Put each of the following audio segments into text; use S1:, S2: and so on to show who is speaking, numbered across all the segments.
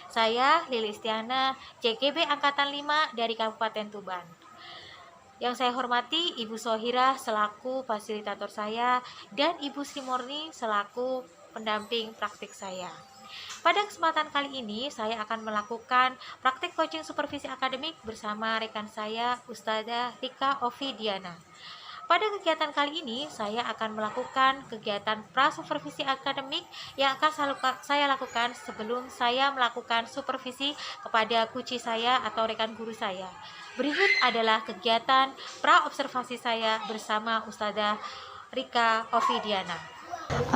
S1: Saya Lili Istiana, JGB Angkatan 5 dari Kabupaten Tuban. Yang saya hormati Ibu Sohira selaku fasilitator saya dan Ibu Sri Murni selaku pendamping praktik saya. Pada kesempatan kali ini saya akan melakukan praktik coaching supervisi akademik bersama rekan saya Ustazah Rika Ovidiana. Pada kegiatan kali ini, saya akan melakukan kegiatan pra-supervisi akademik yang akan saya lakukan sebelum saya melakukan supervisi kepada kuci saya atau rekan guru saya. Berikut adalah kegiatan pra-observasi saya bersama Ustazah Rika Ovidiana.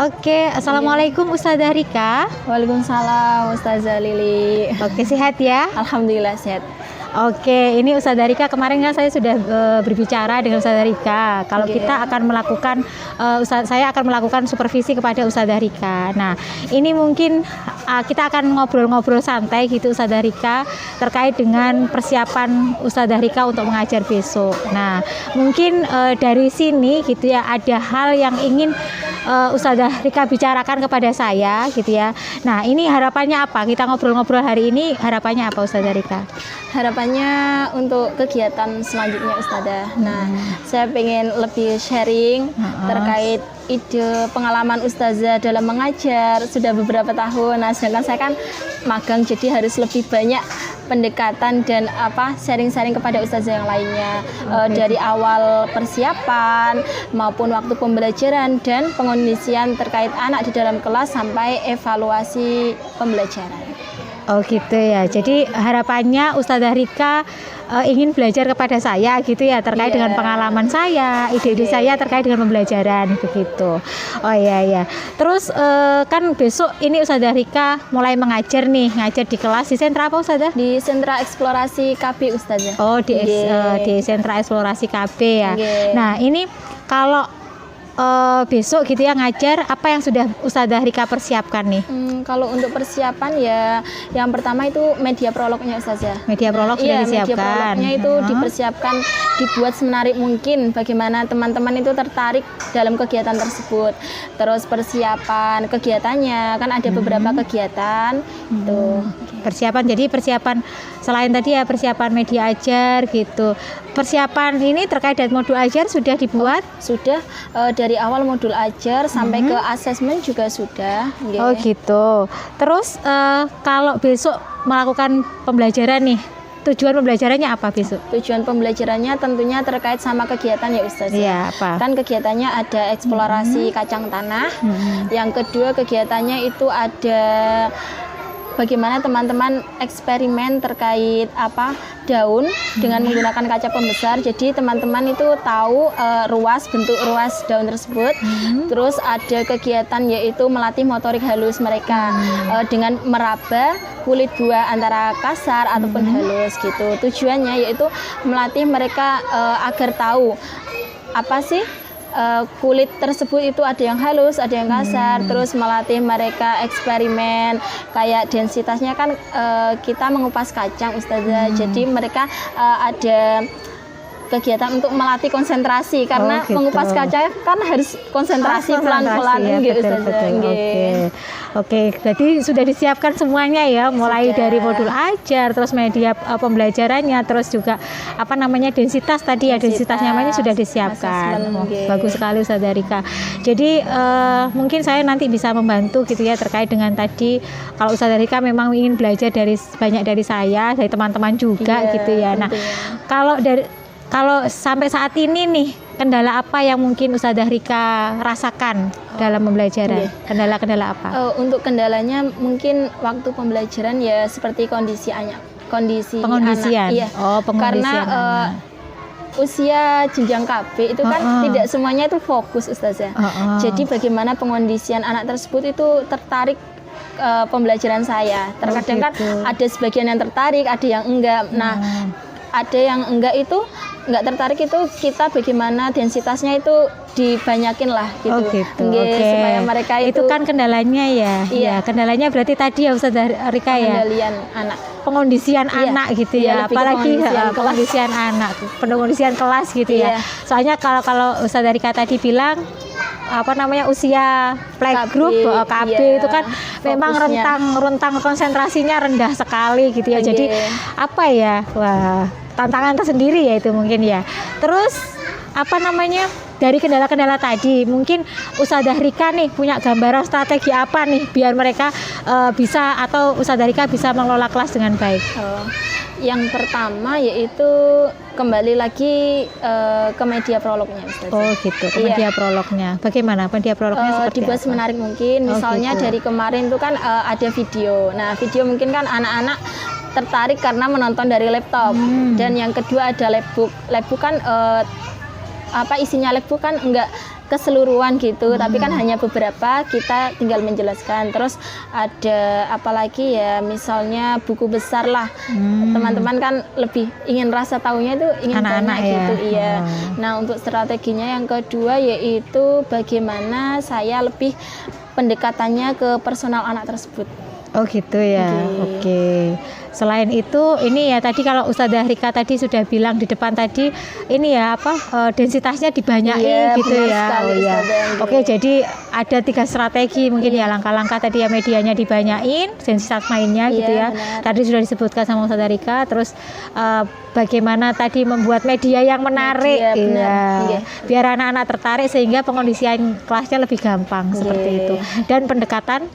S1: Oke, Assalamualaikum Ustazah Rika.
S2: Waalaikumsalam Ustazah Lili.
S1: Sehat ya?
S2: Alhamdulillah sehat.
S1: Oke, ini Ustazah Rika, kemarin kan saya sudah berbicara dengan Ustazah Rika kalau kita akan melakukan saya akan melakukan supervisi kepada Ustazah Rika. Nah, ini mungkin kita akan ngobrol-ngobrol santai gitu Ustazah Rika terkait dengan persiapan Ustazah Rika untuk mengajar besok. Nah, mungkin dari sini gitu ya, ada hal yang ingin Ustazah Rika bicarakan kepada saya gitu ya. Nah, ini harapannya apa? Kita ngobrol-ngobrol hari ini, harapannya apa Ustazah Rika?
S2: Harapannya untuk kegiatan selanjutnya Ustazah. Nah, saya pengen lebih sharing terkait ide pengalaman Ustazah dalam mengajar sudah beberapa tahun. Nah, sedangkan saya kan magang, jadi harus lebih banyak pendekatan dan sharing-sharing kepada Ustazah yang lainnya. Dari awal persiapan maupun waktu pembelajaran dan pengondisian terkait anak di dalam kelas sampai evaluasi pembelajaran.
S1: Oh gitu ya. Jadi harapannya Ustazah Rika ingin belajar kepada saya gitu ya terkait dengan pengalaman saya, ide-ide saya terkait dengan pembelajaran begitu. Oh iya. Terus kan besok ini Ustazah Rika mulai mengajar nih, ngajar di kelas di sentra apa Ustazah?
S2: Di sentra eksplorasi KB Ustazah.
S1: Oh di sentra eksplorasi KB ya. Nah ini kalau besok gitu ya ngajar, apa yang sudah Ustazah Rika persiapkan nih?
S2: Kalau untuk persiapan ya yang pertama itu media prolognya Ustazah.
S1: Media prolog sudah disiapkan.
S2: Media prolognya itu dipersiapkan, dibuat semenarik mungkin bagaimana teman-teman itu tertarik dalam kegiatan tersebut. Terus persiapan kegiatannya kan ada beberapa kegiatan tuh. Persiapan selain tadi ya persiapan media ajar gitu. Persiapan ini terkait dengan modul ajar sudah dibuat? Sudah dari awal modul ajar sampai ke asesmen juga sudah.
S1: Oh gitu. Terus kalau besok melakukan pembelajaran nih, tujuan pembelajarannya apa besok?
S2: Tujuan pembelajarannya tentunya terkait sama kegiatan ya Ustazah.
S1: Iya, apa?
S2: Kan kegiatannya ada eksplorasi kacang tanah. Yang kedua kegiatannya itu ada bagaimana teman-teman eksperimen terkait daun dengan menggunakan kaca pembesar. Jadi teman-teman itu tahu bentuk ruas daun tersebut. Terus ada kegiatan yaitu melatih motorik halus mereka dengan meraba kulit buah antara kasar ataupun halus gitu. Tujuannya yaitu melatih mereka agar tahu apa sih kulit tersebut itu ada yang halus, ada yang kasar. Terus melatih mereka eksperimen kayak densitasnya kan kita mengupas kacang Ustazah. Jadi mereka ada kegiatan untuk melatih konsentrasi karena mengupas kaca kan harus konsentrasi pelan-pelan
S1: ya,
S2: gitu
S1: Ustazah. Oke, berarti sudah disiapkan semuanya ya, mulai dari modul ajar, terus media pembelajarannya, terus juga densitas tadi ya, densitasnya namanya sudah disiapkan. Bagus sekali Ustazah Rika. Jadi mungkin saya nanti bisa membantu gitu ya terkait dengan tadi kalau Ustazah Rika memang ingin belajar banyak dari saya, dari teman-teman juga gitu ya. Nah, kalau sampai saat ini nih, kendala apa yang mungkin Ustazah Rika rasakan dalam pembelajaran? Kendala-kendala apa?
S2: Untuk kendalanya mungkin waktu pembelajaran ya seperti kondisi
S1: pengondisian.
S2: anak. Iya. Karena usia jenjang KB itu kan tidak semuanya itu fokus Ustazah. Jadi bagaimana pengondisian anak tersebut itu tertarik pembelajaran saya. Terkadang kan ada sebagian yang tertarik, ada yang enggak. Nah, ada yang enggak tertarik itu kita bagaimana densitasnya itu dibanyakin lah gitu. Supaya mereka itu
S1: kan kendalanya ya. Iya, kendalanya berarti tadi ya Ustazah Rika ya.
S2: Pengendalian anak.
S1: Pengondisian anak gitu ya. Apalagi pengondisian anak, pengondisian kelas gitu ya. Soalnya kalau Ustazah Rika tadi bilang usia playgroup KB
S2: iya,
S1: itu kan memang
S2: fokusnya.
S1: rentang konsentrasinya rendah sekali gitu ya. Jadi apa ya, wah tantangan tersendiri ya itu mungkin ya. Terus dari kendala-kendala tadi mungkin Ustadzah Rika nih punya gambaran strategi apa nih biar mereka bisa atau Ustadzah Rika bisa mengelola kelas dengan baik.
S2: Yang pertama yaitu kembali lagi ke media prolognya, Ustazah.
S1: Oh gitu, ke media prolognya. Bagaimana media prolognya seperti
S2: dibuat
S1: apa?
S2: semenarik mungkin. Misalnya
S1: gitu.
S2: dari kemarin itu kan ada video. Nah, video mungkin kan anak-anak tertarik karena menonton dari laptop. Dan yang kedua ada labbook. Labbook kan isinya labbook kan enggak keseluruhan gitu, tapi kan hanya beberapa, kita tinggal menjelaskan. Terus ada apalagi ya, misalnya buku besar lah, teman-teman kan lebih ingin rasa tahunya itu ingin
S1: Anak-anak
S2: banyak gitu,
S1: ya.
S2: iya. Nah, untuk strateginya yang kedua yaitu bagaimana saya lebih pendekatannya ke personal anak tersebut.
S1: Oh gitu ya, oke. Selain itu, ini ya tadi kalau Ustadzah Rika tadi sudah bilang di depan tadi, ini ya densitasnya dibanyain gitu ya.
S2: Sekali,
S1: Oke, jadi ada 3 strategi mungkin ya, langkah-langkah tadi ya, medianya dibanyain, densitas mainnya gitu ya.
S2: Benar.
S1: Tadi sudah disebutkan sama Ustadzah Rika. Terus bagaimana tadi membuat media yang menarik, biar anak-anak tertarik sehingga pengondisian kelasnya lebih gampang seperti itu. Dan pendekatan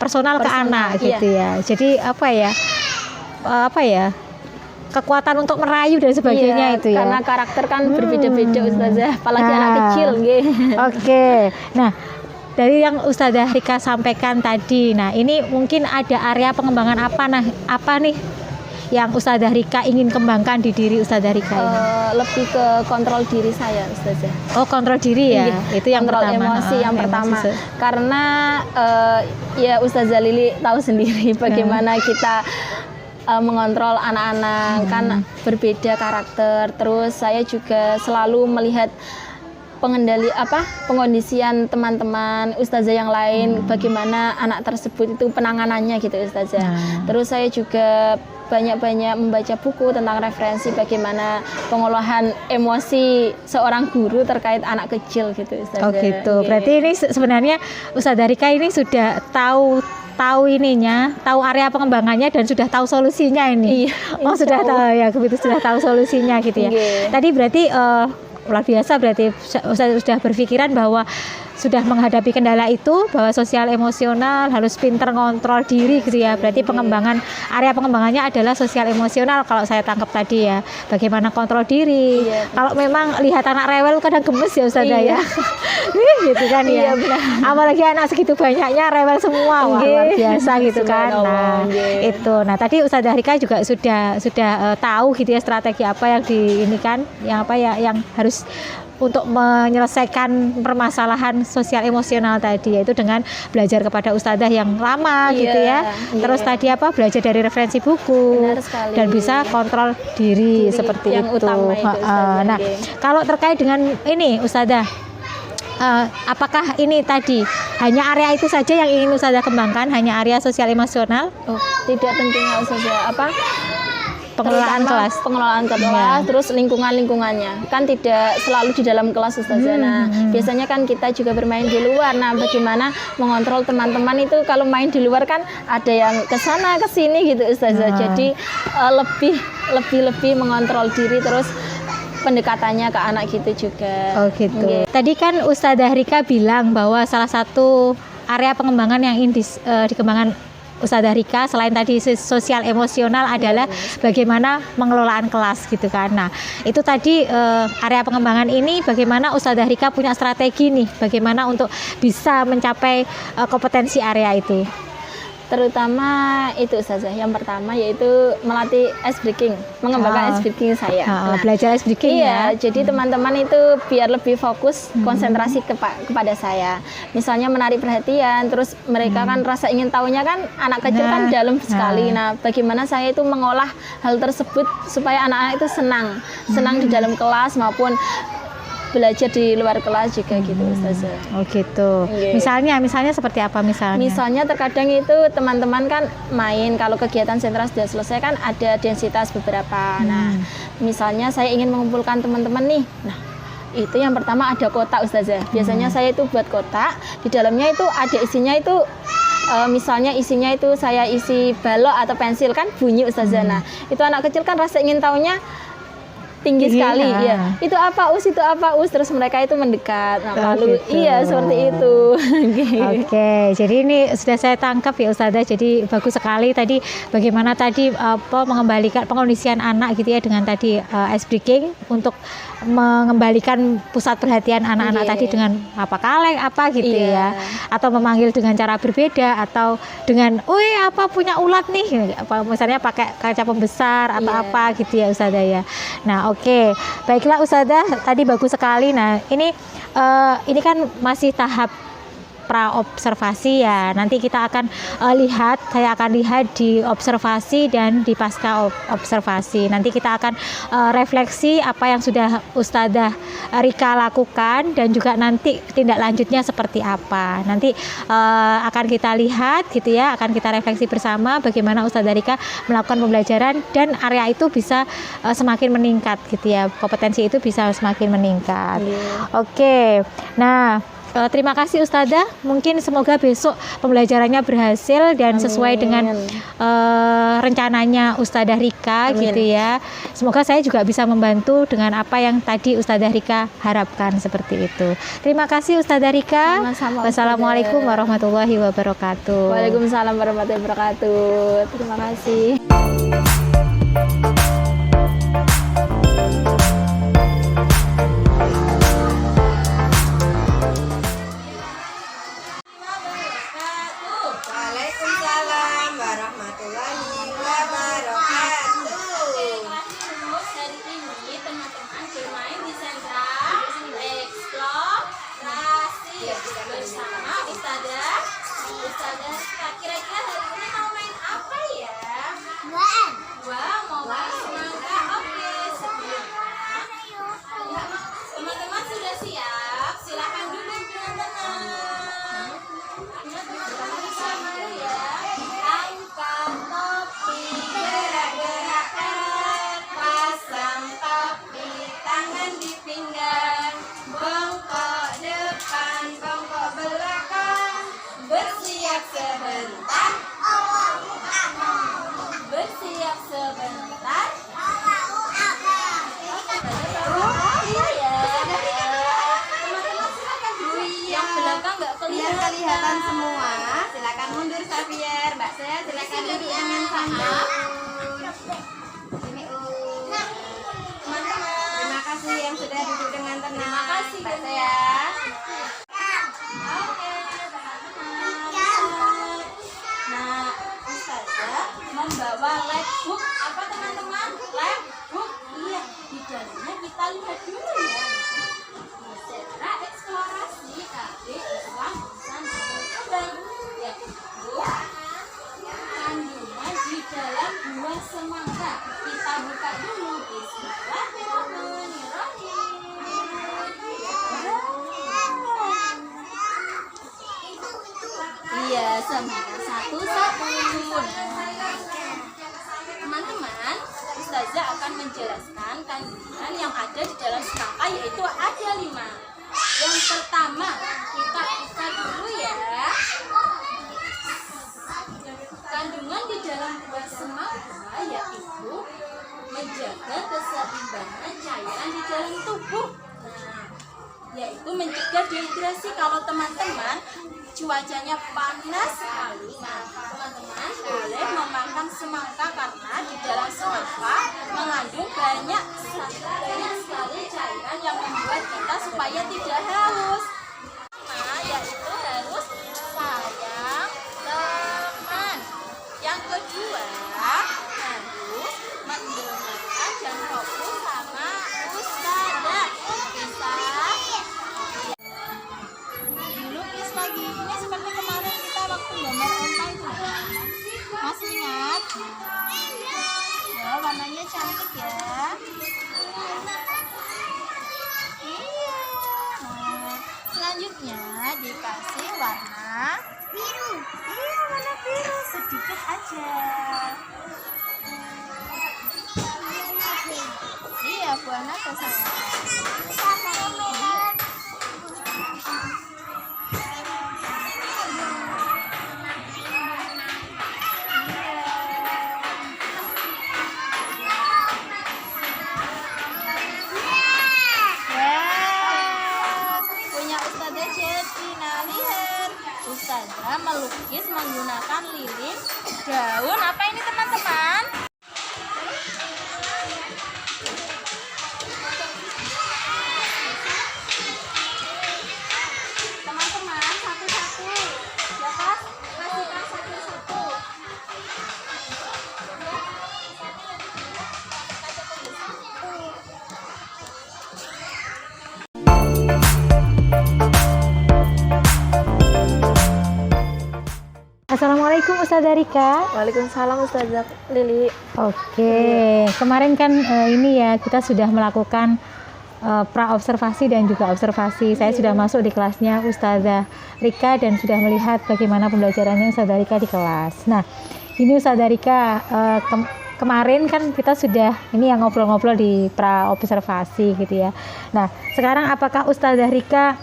S1: personal ke anak gitu ya. Jadi kekuatan untuk merayu dan sebagainya itu ya.
S2: Karena karakter kan berbeda-beda, Ustazah, apalagi anak kecil
S1: Oke. Nah, dari yang Ustadzah Rika sampaikan tadi, nah ini mungkin ada area pengembangan apa nih yang Ustadzah Rika ingin kembangkan di diri Ustadzah Rika ini?
S2: Lebih ke kontrol diri saya, Ustazah.
S1: Oh, kontrol diri ya. Itu yang
S2: kontrol
S1: pertama.
S2: Emosi yang pertama. Karena ya Ustazah Lili tahu sendiri bagaimana kita mengontrol anak-anak, kan berbeda karakter. Terus saya juga selalu melihat pengondisian teman-teman Ustazah yang lain, bagaimana anak tersebut itu penanganannya gitu, Ustazah. Terus saya juga banyak-banyak membaca buku tentang referensi bagaimana pengolahan emosi seorang guru terkait anak kecil gitu, Ustazah.
S1: Oh gitu. Berarti ini sebenarnya Ustadzah Rika ini sudah tahu area pengembangannya dan sudah tahu solusinya ini.
S2: Iya,
S1: sudah tahu ya, begitu sudah tahu solusinya gitu ya. Tadi berarti luar biasa, berarti sudah berpikiran bahwa sudah menghadapi kendala itu, bahwa sosial emosional harus pinter ngontrol diri gitu ya. Berarti area pengembangannya adalah sosial emosional kalau saya tangkap tadi ya. Bagaimana kontrol diri. Kalau memang lihat anak rewel kadang gemes ya Ustazah ya. Gitu kan ya. Apalagi anak segitu banyaknya rewel semua, luar biasa gitu kan. Nah, itu. Nah, tadi Ustazah Rika juga sudah tahu gitu ya strategi apa yang yang harus untuk menyelesaikan permasalahan sosial emosional tadi, yaitu dengan belajar kepada ustadzah yang lama gitu ya. Terus tadi belajar dari referensi buku dan bisa kontrol diri seperti
S2: yang
S1: itu.
S2: Utama itu
S1: Nah, kalau terkait dengan ini ustadzah, apakah ini tadi hanya area itu saja yang ingin ustadzah kembangkan, hanya area sosial emosional?
S2: Tidak, tentunya ustadzah
S1: pengelolaan kelas,
S2: terus lingkungannya kan tidak selalu di dalam kelas, Ustazah. Nah, biasanya kan kita juga bermain di luar. Nah, bagaimana mengontrol teman-teman itu kalau main di luar kan ada yang ke sana ke sini gitu, Ustazah. Jadi lebih mengontrol diri, terus pendekatannya ke anak gitu juga.
S1: Oh gitu. Tadi kan Ustadzah Rika bilang bahwa salah satu area pengembangan yang ingin dikembangkan Ustadzah Rika selain tadi sosial emosional adalah bagaimana pengelolaan kelas gitu kan. Nah, itu tadi area pengembangan ini bagaimana Ustadzah Rika punya strategi nih bagaimana untuk bisa mencapai kompetensi area itu.
S2: Terutama itu Ustazah, yang pertama yaitu melatih ice breaking, mengembangkan ice breaking saya.
S1: Belajar ice breaking ya.
S2: Jadi teman-teman itu biar lebih fokus konsentrasi kepada saya. Misalnya menarik perhatian, terus mereka kan rasa ingin tahunya kan anak kecil kan dalam sekali. Nah, bagaimana saya itu mengolah hal tersebut supaya anak-anak itu senang di dalam kelas maupun belajar di luar kelas juga gitu, Ustazah.
S1: Oh gitu. Misalnya seperti apa misalnya?
S2: Misalnya terkadang itu teman-teman kan main, kalau kegiatan sentra sudah selesai kan ada densitas beberapa. Nah, misalnya saya ingin mengumpulkan teman-teman nih. Nah, Itu yang pertama ada kotak Ustazah. Biasanya saya itu buat kotak, di dalamnya itu ada isinya itu misalnya isinya itu saya isi balok atau pensil kan bunyi Ustazah. Nah, itu anak kecil kan rasa ingin tahunya tinggi sekali ya. Itu apa Us? Itu apa Us? Terus mereka itu mendekat. Nah, lalu
S3: gitu.
S2: iya seperti itu.
S3: Oke, jadi ini sudah saya tangkap ya Ustazah. Jadi bagus sekali tadi bagaimana tadi mengembalikan pengondisian anak gitu ya dengan tadi ice breaking untuk mengembalikan pusat perhatian anak-anak tadi dengan apa kaleng apa gitu ya. Atau memanggil dengan cara berbeda atau dengan apa punya ulat nih apa misalnya pakai kaca pembesar atau apa gitu ya Ustazah ya. Nah, oke. Baiklah Ustazah, tadi bagus sekali. Nah, ini kan masih tahap pra-observasi ya. Nanti kita akan saya akan lihat di observasi dan di pasca observasi. Nanti kita akan refleksi apa yang sudah Ustazah Rika lakukan dan juga nanti tindak lanjutnya seperti apa. Nanti akan kita lihat gitu ya, akan kita refleksi bersama bagaimana Ustazah Rika melakukan pembelajaran dan area itu bisa semakin meningkat gitu ya. Kompetensi itu bisa semakin meningkat. Oke. Nah, terima kasih Ustazah. Mungkin semoga besok pembelajarannya berhasil dan sesuai dengan rencananya Ustazah Rika gitu ya. Semoga saya juga bisa membantu dengan apa yang tadi Ustazah Rika harapkan seperti itu. Terima kasih Ustazah Rika.
S2: Sama-sama,
S3: Wassalamualaikum warahmatullahi wabarakatuh.
S2: Waalaikumsalam warahmatullahi wabarakatuh. Terima kasih.
S4: Waalaikumsalam warahmatullahi wabarakatuh.
S1: Hari ini teman-teman bermain di sentra eksplorasi bersama Ustazah. Kira-kira hari ini mau main apa ya? Wah, mau main semangka. Oke, sebelumnya teman-teman sudah siap? Silakan duduk dengan tenang. Bersama ya. Angkat topi, gerak-gerakkan, pasang topi, tangan di pinggang, bongkok depan, bongkok belakang, bersiap sebentar, bersiap sebentar. Teman-teman silakan duduk. Yang belakang nggak
S4: Biar kelihatan semua, silakan mundur Xavier. Mbak saya silakan duduk dengan santai. Ini teman-teman. Terima kasih yang sudah duduk dengan tenang.
S1: Terima kasih
S4: Mbak
S1: Bu
S4: saya.
S1: Oke, teman-teman. Nah, Ustazah membawa labbook. Apa teman-teman? Labbook. Iya, di dalamnya kita lihat dulu ya. Sentra eksplorasi KB Islam Nusantara. Yaitu kandungan di dalam buah semangka. Kita buka dulu. Iya, semangka satu-satu. Teman-teman, Ustazah akan menjelaskan kandungan yang ada di dalam semangka, yaitu ada 5. Yang pertama, kita buka dulu ya. Kandungan di dalam buah semangka yaitu menjaga keseimbangan cairan di dalam tubuh. Nah, yaitu mencegah dehidrasi. Kalau teman-teman cuacanya panas sekali, nah teman-teman boleh memakan semangka karena di dalam semangka mengandung banyak sekali cairan yang membuat kita supaya tidak haus. Nah, yaitu harus sayang teman. Yang kedua, harus mendengarkan dan fokus sama Ustazah. Bisa dilukis lagi. Ini seperti kemarin kita waktu gambar onta itu. Masih ingat? Ya, warnanya cantik ya. Iya. Nah, selanjutnya dikasih warna biru. Iya, warna biru sedikit aja. Iya, buah naga sayang.
S2: menggunakan lilin, daun, apa ini teman-teman? Teman-teman, satu-satu. Ya kan? Masukkan satu-satu.
S3: Assalamualaikum Ustazah Rika.
S2: Waalaikumsalam Ustazah Lili.
S3: Oke, kemarin kan ini ya kita sudah melakukan pra-observasi dan juga observasi. Saya sudah masuk di kelasnya Ustazah Rika dan sudah melihat bagaimana pembelajarannya Ustazah Rika di kelas. Nah, ini Ustazah Rika, kemarin kan kita sudah ini yang ngobrol-ngobrol di pra-observasi gitu ya. Nah, sekarang apakah Ustazah Rika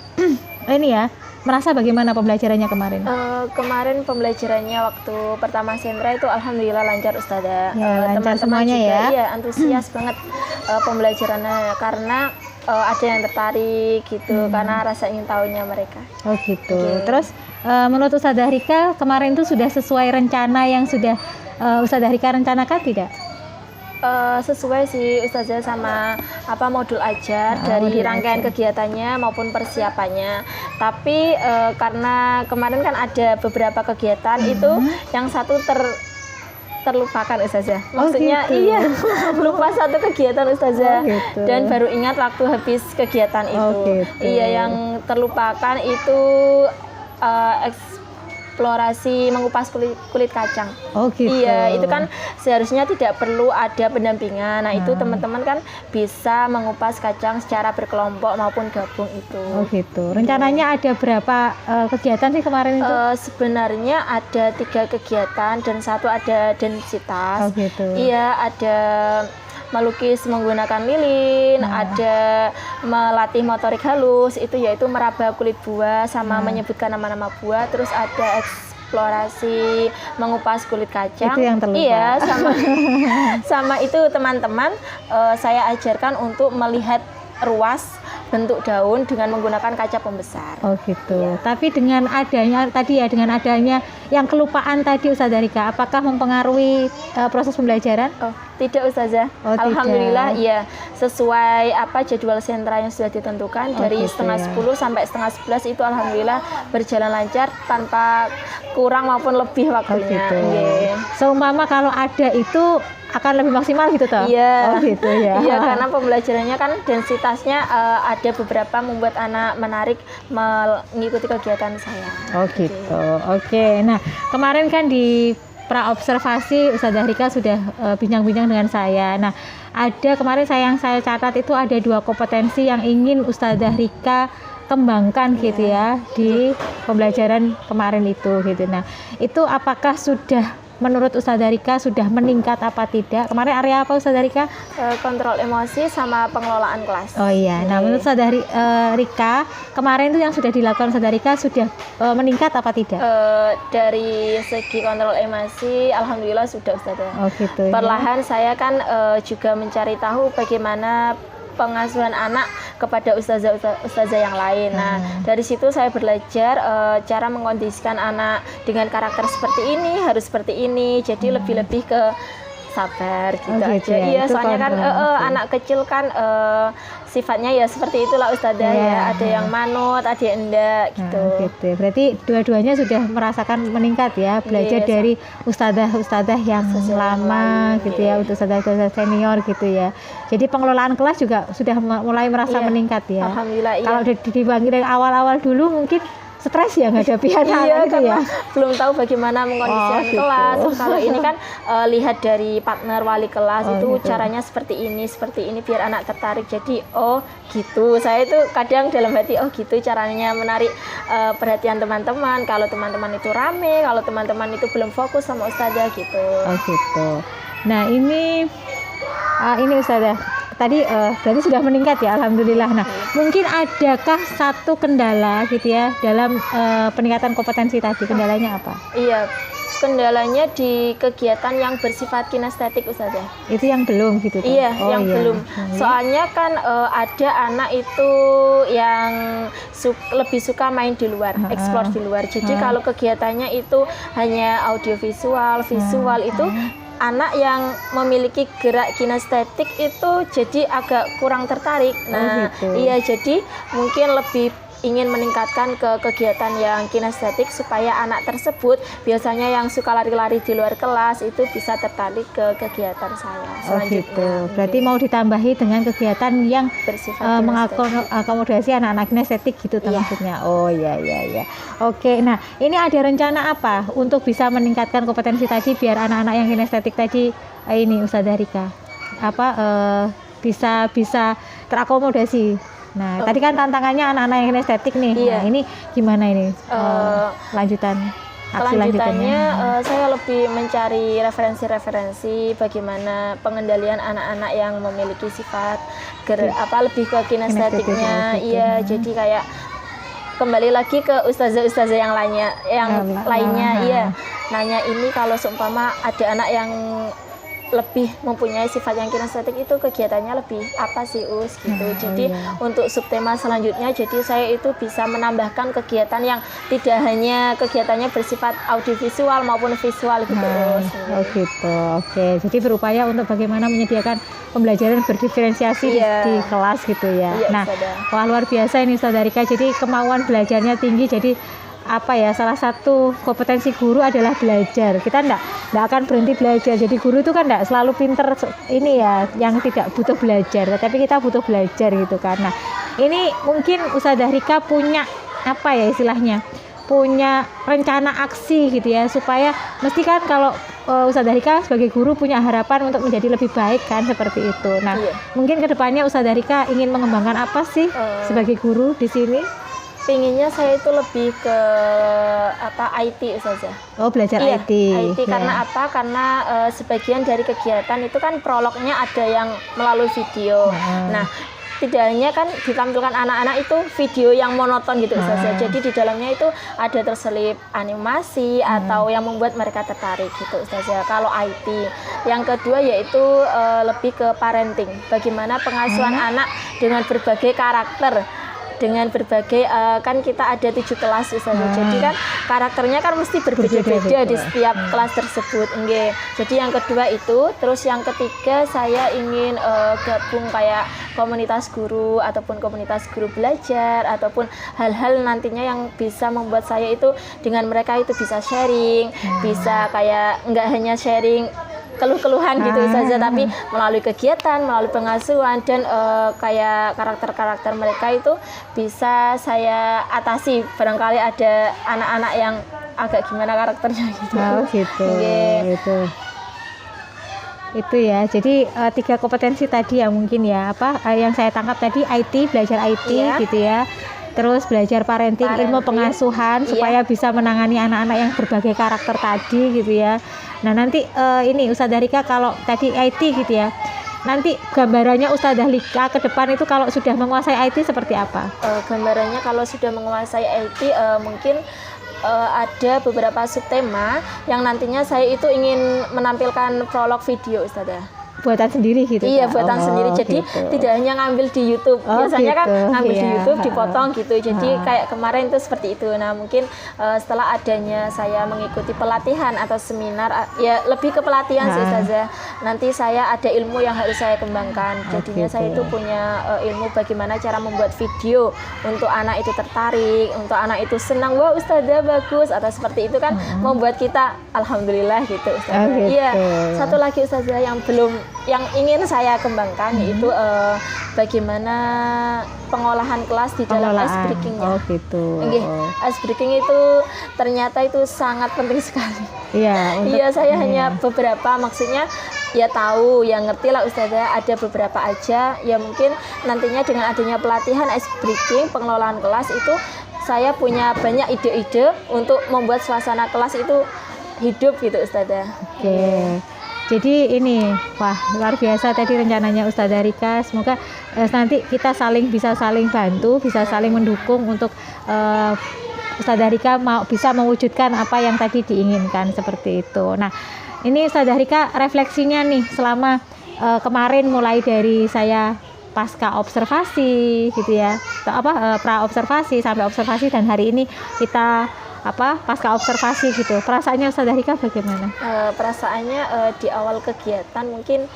S3: ini ya merasa bagaimana pembelajarannya kemarin?
S2: Kemarin pembelajarannya waktu pertama sentra itu alhamdulillah lancar Ustazah.
S3: Ya, lancar
S2: Teman-teman
S3: semuanya
S2: juga,
S3: ya.
S2: Iya, antusias banget pembelajarannya karena ada yang tertarik gitu karena rasa ingin tahunya mereka.
S3: Oh gitu.
S2: Oke.
S3: Terus menurut Ustazah Rika kemarin itu sudah sesuai rencana yang sudah Ustazah Rika rencanakan tidak?
S2: Sesuai sih Ustazah sama apa modul ajar dari
S3: modul
S2: rangkaian
S3: ajar.
S2: kegiatannya maupun persiapannya. Tapi karena kemarin kan ada beberapa kegiatan itu yang satu terlupakan Ustazah. Maksudnya
S3: gitu.
S2: iya lupa satu kegiatan Ustazah
S3: gitu.
S2: dan baru ingat waktu habis kegiatan itu.
S3: gitu.
S2: Iya, yang terlupakan itu eksplorasi mengupas kulit kacang.
S3: Oh gitu.
S2: Iya, itu kan seharusnya tidak perlu ada pendampingan. Nah, itu teman-teman kan bisa mengupas kacang secara berkelompok maupun gabung itu.
S3: Oh gitu. Rencananya ada berapa kegiatan sih kemarin itu?
S2: Sebenarnya ada 3 kegiatan dan satu ada densitas.
S3: Oh gitu.
S2: Iya, ada melukis menggunakan lilin, ada melatih motorik halus, itu yaitu meraba kulit buah sama menyebutkan nama-nama buah, terus ada eksplorasi mengupas kulit kacang.
S3: Itu yang terlupa.
S2: Iya, sama itu teman-teman saya ajarkan untuk melihat ruas bentuk daun dengan menggunakan kaca pembesar.
S3: Oh gitu. Tapi dengan adanya tadi ya, dengan adanya yang kelupaan tadi Ustazah Rika, apakah mempengaruhi proses pembelajaran?
S2: Oh, tidak Ustazah.
S3: Oh,
S2: Alhamdulillah
S3: tidak.
S2: ya sesuai apa jadwal sentra yang sudah ditentukan dari
S3: gitu
S2: setengah
S3: ya.
S2: 10 sampai setengah 11 itu alhamdulillah berjalan lancar tanpa kurang maupun lebih waktunya.
S3: gitu.
S2: Iya.
S3: Seumpama kalau ada itu akan lebih maksimal gitu toh?
S2: Iya.
S3: Oh gitu ya.
S2: Iya, karena pembelajarannya kan densitasnya ada beberapa membuat anak menarik mengikuti kegiatan saya.
S3: Oh gitu. Oke. Nah, kemarin kan di pra-observasi Ustazah Rika sudah bincang-bincang dengan saya. Nah, ada kemarin yang saya catat itu ada 2 kompetensi yang ingin Ustazah Rika kembangkan gitu ya di pembelajaran kemarin itu gitu. Nah, itu apakah sudah menurut Ustazah Rika sudah meningkat apa tidak? Kemarin area apa Ustazah Rika?
S2: Kontrol emosi sama pengelolaan kelas.
S3: Oh iya. Nah, menurut Ustazah Rika kemarin itu yang sudah dilakukan Ustazah Rika sudah meningkat apa tidak?
S2: Dari segi kontrol emosi alhamdulillah sudah Ustazah.
S3: Oh gitu. Ya.
S2: Perlahan saya kan juga mencari tahu bagaimana pengasuhan anak kepada ustazah yang lain. Nah, dari situ saya belajar cara mengkondisikan anak dengan karakter seperti ini, harus seperti ini. Jadi lebih-lebih ke sabar gitu,
S3: gitu
S2: aja.
S3: ya.
S2: Iya,
S3: Itu
S2: soalnya kan
S3: kontrol.
S2: anak kecil kan sifatnya ya seperti itulah Ustazah
S3: Iya.
S2: ya. Ada yang manut, ada yang enggak gitu.
S3: Nah, gitu. Berarti dua-duanya sudah merasakan meningkat ya, belajar
S2: Yes.
S3: dari ustazah-ustazah yang lama gitu ya, untuk ustazah-ustazah senior gitu ya. Jadi pengelolaan kelas juga sudah mulai merasa
S2: Iya.
S3: meningkat ya.
S2: Alhamdulillah iya.
S3: Kalau dibanding dari awal-awal dulu mungkin stres ya menghadapi
S2: Iya,
S3: anak-anak gitu
S2: karena
S3: ya.
S2: belum tahu bagaimana mengkondisikan
S3: gitu.
S2: kelas. Kalau ini kan lihat dari partner wali kelas
S3: Oh,
S2: itu
S3: gitu.
S2: caranya seperti ini biar anak tertarik. Jadi oh gitu. Saya itu kadang dalam hati oh gitu caranya menarik perhatian teman-teman. Kalau teman-teman itu rame, kalau teman-teman itu belum fokus sama ustazah gitu.
S3: Oh gitu. Nah ini Ustazah tadi berarti sudah meningkat ya, alhamdulillah. Nah mungkin adakah satu kendala gitu ya dalam peningkatan kompetensi tadi, kendalanya apa?
S2: Iya, Kendalanya di kegiatan yang bersifat kinestetik Ustazah.
S3: Itu yang belum gitu kan?
S2: Iya,
S3: Oh,
S2: yang
S3: iya.
S2: belum. Soalnya kan ada anak itu yang lebih suka main di luar, explore di luar. Jadi kalau kegiatannya itu hanya audiovisual, visual itu anak yang memiliki gerak kinestetik itu jadi agak kurang tertarik. Nah,
S3: gitu.
S2: iya jadi mungkin lebih ingin meningkatkan ke kegiatan yang kinestetik supaya anak tersebut biasanya yang suka lari-lari di luar kelas itu bisa tertarik ke kegiatan saya
S3: Oh
S2: selanjutnya.
S3: gitu. Berarti mau ditambahi dengan kegiatan yang
S2: Bersifat kinestetik.
S3: mengakomodasi anak-anak kinestetik gitu
S2: Iya.
S3: maksudnya. Oh iya. Oke. Nah, ini ada rencana apa untuk bisa meningkatkan kompetensi tadi biar anak-anak yang kinestetik tadi ini Ustazah Rika bisa terakomodasi. Nah, tadi kan tantangannya anak-anak yang kinestetik nih.
S2: Iya.
S3: Nah, ini gimana ini lanjutannya?
S2: Kelanjutannya saya lebih mencari referensi-referensi bagaimana pengendalian anak-anak yang memiliki sifat lebih ke kinestetiknya. Iya, jadi kayak kembali lagi ke ustazah-ustazah yang lainnya, iya. Nanya ini kalau seumpama ada anak yang lebih mempunyai sifat yang kinestetik itu kegiatannya lebih apa sih gitu. Jadi untuk subtema selanjutnya jadi saya itu bisa menambahkan kegiatan yang tidak hanya kegiatannya bersifat audiovisual maupun visual gitu.
S3: Oh gitu. Oke. Jadi berupaya untuk bagaimana menyediakan pembelajaran berdiferensiasi di kelas gitu ya.
S2: Iya,
S3: nah,
S2: Ustazah.
S3: wah luar biasa ini Ustazah Rika. Jadi kemauan belajarnya tinggi. Jadi salah satu kompetensi guru adalah belajar. Kita enggak akan berhenti belajar. Jadi guru itu kan enggak selalu pinter ini ya, yang tidak butuh belajar, tapi kita butuh belajar gitu kan. Nah, ini mungkin Ustazah Rika punya istilahnya? Punya rencana aksi gitu ya, supaya mesti kan kalau Ustazah Rika sebagai guru punya harapan untuk menjadi lebih baik kan, seperti itu. Nah, mungkin kedepannya Ustazah Rika ingin mengembangkan apa sih sebagai guru di sini?
S2: Pinginnya saya itu lebih ke IT Ustazah.
S3: Oh, belajar IT.
S2: IT karena apa? Karena sebagian dari kegiatan itu kan prolognya ada yang melalui video. Nah, tidak hanya kan ditampilkan anak-anak itu video yang monoton gitu Ustazah. Jadi di dalamnya itu ada terselip animasi atau yang membuat mereka tertarik gitu Ustazah. Kalau IT. Yang kedua yaitu lebih ke parenting. Bagaimana pengasuhan anak dengan berbagai karakter. Dengan berbagai kan kita ada 7 kelas Ustazah. Jadi kan karakternya kan mesti berbeda-beda di setiap kelas tersebut. Jadi yang kedua itu, terus yang ketiga saya ingin gabung kayak komunitas guru ataupun komunitas guru belajar ataupun hal-hal nantinya yang bisa membuat saya itu dengan mereka itu bisa sharing, bisa kayak nggak hanya sharing keluh-keluhan gitu saja, tapi melalui kegiatan, melalui pengasuhan dan kayak karakter-karakter mereka itu bisa saya atasi. Barangkali ada anak-anak yang agak gimana karakternya gitu.
S3: Oh gitu. Itu ya. Jadi 3 kompetensi tadi ya mungkin ya yang saya tangkap tadi IT, belajar IT gitu ya. Terus belajar parenting, ilmu pengasuhan supaya bisa menangani anak-anak yang berbagai karakter tadi gitu ya. Nah, nanti ini Ustazah Rika kalau tadi IT gitu ya. Nanti gambarannya Ustazah Rika ke depan itu kalau sudah menguasai IT seperti apa?
S2: Gambarannya kalau sudah menguasai IT mungkin ada beberapa subtema yang nantinya saya itu ingin menampilkan prolog video Ustazah.
S3: Buatan sendiri gitu?
S2: Iya, buatan sendiri. Jadi tidak hanya ngambil di YouTube. Biasanya kan ngambil di YouTube, dipotong gitu. Jadi kayak kemarin itu seperti itu. Nah, mungkin setelah adanya saya mengikuti pelatihan atau seminar, ya lebih ke pelatihan sih Ustazah. Nanti saya ada ilmu yang harus saya kembangkan. Jadinya saya itu punya ilmu bagaimana cara membuat video untuk anak itu tertarik, untuk anak itu senang. Wah, Ustazah bagus atau seperti itu kan membuat kita alhamdulillah gitu Ustazah. Iya. Satu lagi Ustazah yang ingin saya kembangkan yaitu bagaimana pengolahan kelas di dalam ice breaking-nya.
S3: Oh gitu.
S2: Ice breaking itu ternyata itu sangat penting sekali.
S3: Iya.
S2: Saya hanya beberapa, maksudnya ya tahu, yang ngerti lah Ustazah, ada beberapa aja. Ya mungkin nantinya dengan adanya pelatihan ice breaking, pengelolaan kelas itu saya punya banyak ide-ide untuk membuat suasana kelas itu hidup gitu Ustazah.
S3: Oke. Jadi ini, wah luar biasa tadi rencananya Ustazah Rika. Semoga nanti kita bisa saling bantu, bisa saling mendukung untuk Ustazah Rika bisa mewujudkan apa yang tadi diinginkan seperti itu. Nah, ini Ustazah Rika refleksinya nih selama kemarin mulai dari saya pasca observasi gitu ya, pra observasi sampai observasi dan hari ini kita pasca observasi gitu. Perasaannya Ustazah Rika bagaimana?
S2: Perasaannya di awal kegiatan mungkin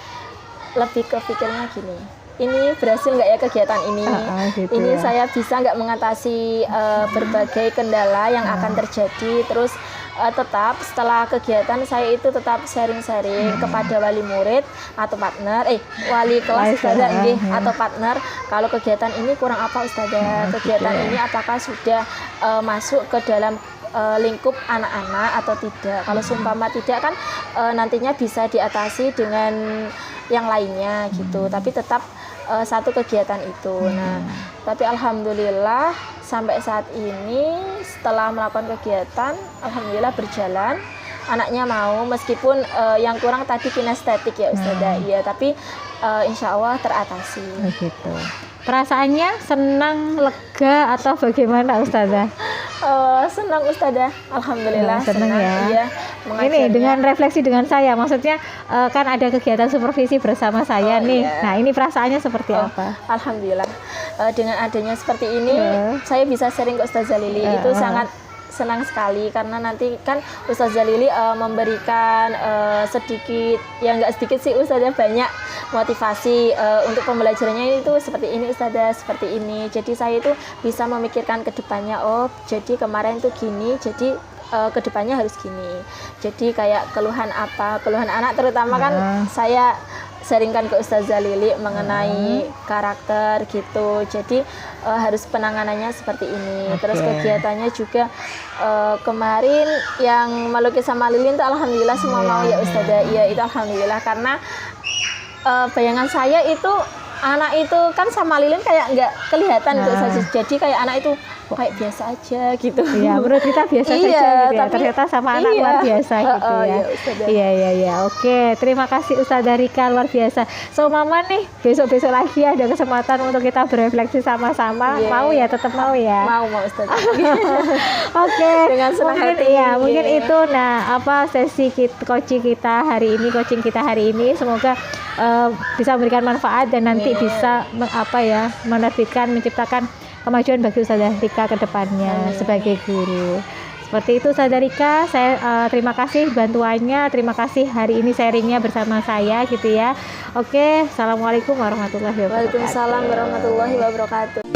S2: lebih kepikirnya gini, ini berhasil nggak ya kegiatan ini?
S3: Gitu
S2: ini
S3: ya.
S2: saya bisa nggak mengatasi berbagai kendala yang akan terjadi? Terus tetap setelah kegiatan saya itu tetap sharing-sharing kepada wali murid atau partner, wali kelas Ustazah atau partner. Kalau kegiatan ini kurang apa Ustazah? Kegiatan ini apakah sudah masuk ke dalam lingkup anak-anak atau tidak? Kalau seumpama tidak kan nantinya bisa diatasi dengan yang lainnya gitu. Tapi tetap satu kegiatan itu. Nah, tapi alhamdulillah sampai saat ini setelah melakukan kegiatan, alhamdulillah berjalan. Anaknya mau, meskipun yang kurang tadi kinestetik ya Ustazah, iya, tapi insya Allah teratasi.
S3: Begitu. Perasaannya senang, lega atau bagaimana Ustazah?
S2: Senang Ustazah, alhamdulillah
S3: senang ya.
S2: Iya,
S3: ini dengan refleksi dengan saya, maksudnya kan ada kegiatan supervisi bersama saya nih.
S2: Iya.
S3: Nah, ini perasaannya seperti apa?
S2: Alhamdulillah, dengan adanya seperti ini saya bisa sharing ke Ustazah Lili, itu sangat senang sekali karena nanti kan Ustazah Lili memberikan sedikit, ya nggak sedikit sih Ustazah, banyak motivasi untuk pembelajarannya itu seperti ini Ustazah, seperti ini. Jadi saya itu bisa memikirkan ke depannya, oh jadi kemarin tuh gini, jadi kedepannya harus gini. Jadi kayak keluhan anak terutama kan saya sharingkan ke Ustazah Lili mengenai karakter gitu. Jadi harus penanganannya seperti ini. Terus kegiatannya juga kemarin yang melukis sama Lilin tuh alhamdulillah semua mau ya Ustazah. Iya, itu alhamdulillah karena bayangan saya itu anak itu kan sama Lilin kayak nggak kelihatan gitu saja. Jadi kayak anak itu kayak biasa aja gitu.
S3: Iya, menurut kita biasa saja gitu ya. Ternyata sama anak luar biasa gitu ya. Iya. Oke, terima kasih Ustazah Rika, luar biasa. So Mama nih, besok-besok lagi ada kesempatan untuk kita berefleksi sama-sama. Mau ya, tetap mau ya.
S2: Mau Ustazah.
S3: Oke.
S2: Dengan senang hati.
S3: Ya, mungkin itu sesi coaching kita hari ini. Semoga bisa memberikan manfaat dan nanti bisa menciptakan kemajuan bagi Ustazah Rika ke depannya sebagai guru. Seperti itu Ustazah Rika, saya terima kasih bantuannya, terima kasih hari ini sharingnya bersama saya gitu ya. Oke, Assalamualaikum warahmatullahi wabarakatuh.
S2: Waalaikumsalam warahmatullahi wabarakatuh.